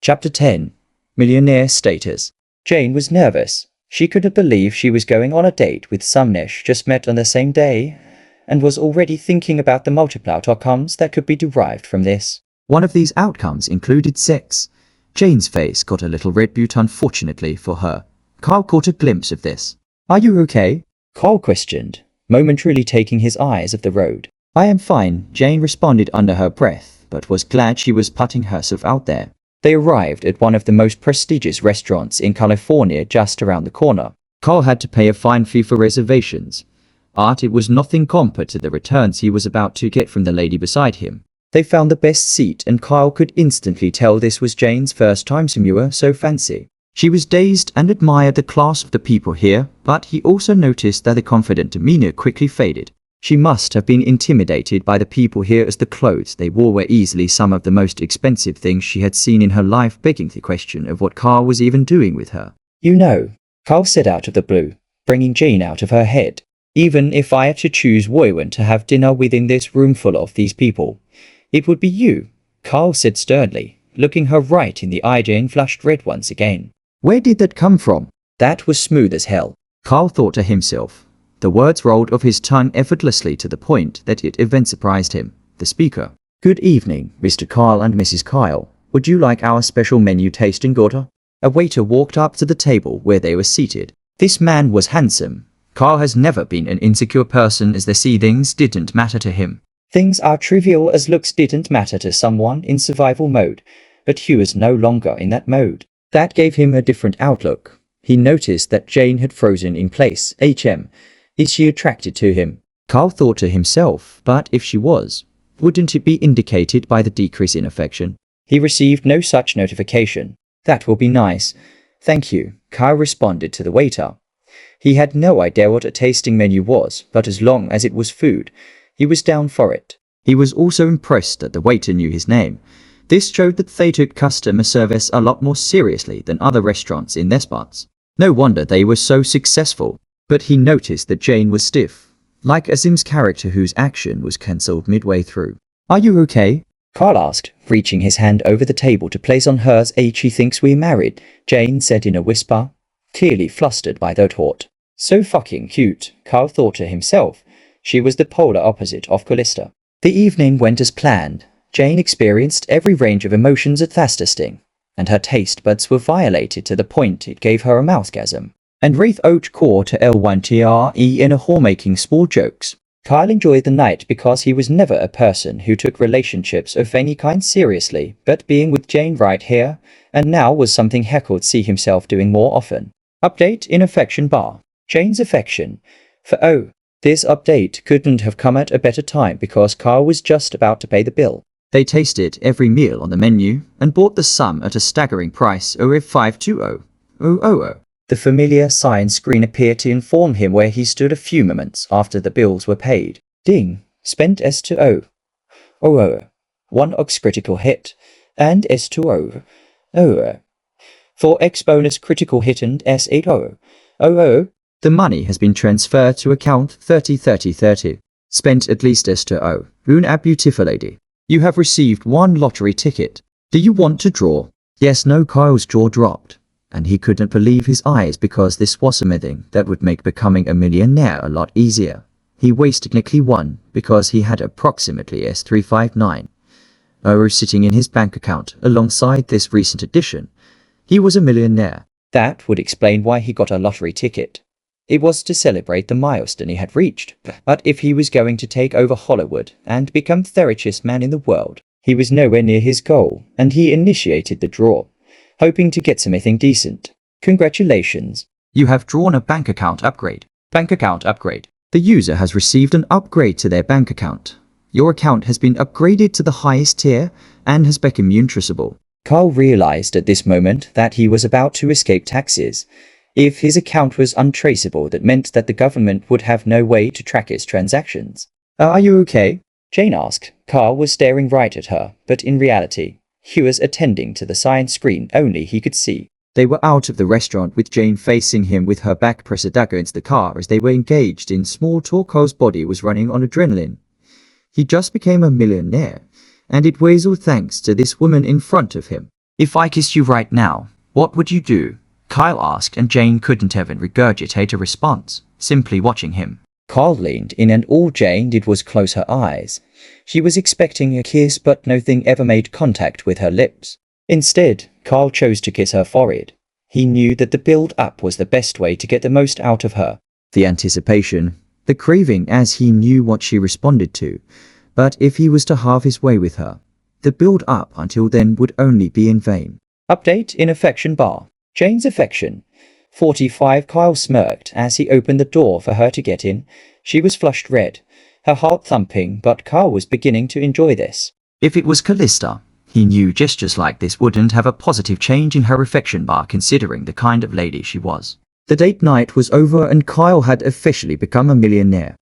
Chapter 10. Millionaire Status. Jane was nervous. She couldn't believe she was going on a date with someone she just met on the same day, and was already thinking about the multiple outcomes that could be derived from this. One of these outcomes included sex. Jane's face got a little red, but unfortunately for her, Carl caught a glimpse of this. "Are you okay?" Carl questioned, momentarily taking his eyes off the road. "I am fine," Jane responded under her breath, but was glad she was putting herself out there. They arrived at one of the most prestigious restaurants in California just around the corner. Carl had to pay a fine fee for reservations, but it was nothing compared to the returns he was about to get from the lady beside him. They found the best seat, and Carl could instantly tell this was Jane's first time seeing her so fancy. She was dazed and admired the class of the people here, but he also noticed that the confident demeanor quickly faded. She must have been intimidated by the people here, as the clothes they wore were easily some of the most expensive things she had seen in her life, begging the question of what Carl was even doing with her. "You know," Carl said out of the blue, bringing Jane out of her head, "even if I had to choose one to have dinner within this room full of these people, it would be you," Carl said sternly, looking her right in the eye. Jane flushed red once again. Where did that come from? That was smooth as hell, Carl thought to himself. The words rolled off his tongue effortlessly to the point that it even surprised him. The speaker. "Good evening, Mr. Kyle and Mrs. Kyle. Would you like our special menu tasting order?" A waiter walked up to the table where they were seated. This man was handsome. Kyle has never been an insecure person, as the see things didn't matter to him. Things are trivial as looks didn't matter to someone in survival mode, but Hugh is no longer in that mode. That gave him a different outlook. He noticed that Jane had frozen in place. Is she attracted to him? Carl thought to himself, but if she was, wouldn't it be indicated by the decrease in affection? He received no such notification. That will be nice. Thank you, Carl responded to the waiter. He had no idea what a tasting menu was, but as long as it was food, he was down for it. He was also impressed that the waiter knew his name. This showed that they took customer service a lot more seriously than other restaurants in their spots. No wonder they were so successful. But he noticed that Jane was stiff, like a Sims character whose action was cancelled midway through. "Are you okay?" Carl asked, reaching his hand over the table to place on hers. "She thinks we're married," Jane said in a whisper, clearly flustered by that thought. So fucking cute, Carl thought to himself. She was the polar opposite of Callista. The evening went as planned. Jane experienced every range of emotions at fasting, and her taste buds were violated to the point it gave her a mouthgasm. And Wraith Oach core to L1TRE in a whore making small jokes. Kyle enjoyed the night because he was never a person who took relationships of any kind seriously, but being with Jane right here and now was something he could see himself doing more often. Update in affection bar. Jane's affection. This update couldn't have come at a better time because Kyle was just about to pay the bill. They tasted every meal on the menu and bought the sum at a staggering price of $520,000. The familiar sign screen appeared to inform him where he stood a few moments after the bills were paid. Ding. Spent S2O. One Ox critical hit. And S2O. For X bonus critical hit and S8O. The money has been transferred to account 303030. Spent at least S2O. A beautiful lady. You have received one lottery ticket. Do you want to draw? Yes, no. Kyle's jaw dropped, and he couldn't believe his eyes because this was something that would make becoming a millionaire a lot easier. He wasted technically one because he had approximately S359 sitting in his bank account alongside this recent addition. He was a millionaire. That would explain why he got a lottery ticket. It was to celebrate the milestone he had reached. But if he was going to take over Hollywood and become the richest man in the world, he was nowhere near his goal, and he initiated the draw, hoping to get something decent. Congratulations. You have drawn a bank account upgrade. Bank account upgrade. The user has received an upgrade to their bank account. Your account has been upgraded to the highest tier and has become untraceable. Carl realized at this moment that he was about to escape taxes. If his account was untraceable, that meant that the government would have no way to track his transactions. Are you okay? Jane asked. Carl was staring right at her, but in reality, he was attending to the sign screen only he could see. They were out of the restaurant with Jane facing him with her back pressed against the car as they were engaged in small talk. Carl's body was running on adrenaline. He just became a millionaire, and it was all thanks to this woman in front of him. If I kissed you right now, what would you do? Kyle asked, and Jane couldn't even regurgitate a response, simply watching him. Kyle leaned in, and all Jane did was close her eyes. She was expecting a kiss, but nothing ever made contact with her lips. Instead, Kyle chose to kiss her forehead. He knew that the build-up was the best way to get the most out of her. The anticipation, the craving, as he knew what she responded to. But if he was to halve his way with her, the build-up until then would only be in vain. Update in affection bar. Jane's affection. 45. Kyle smirked as he opened the door for her to get in. She was flushed red, her heart thumping, but Kyle was beginning to enjoy this. If it was Callista, he knew gestures like this wouldn't have a positive change in her affection bar, considering the kind of lady she was. The date night was over and Kyle had officially become a millionaire.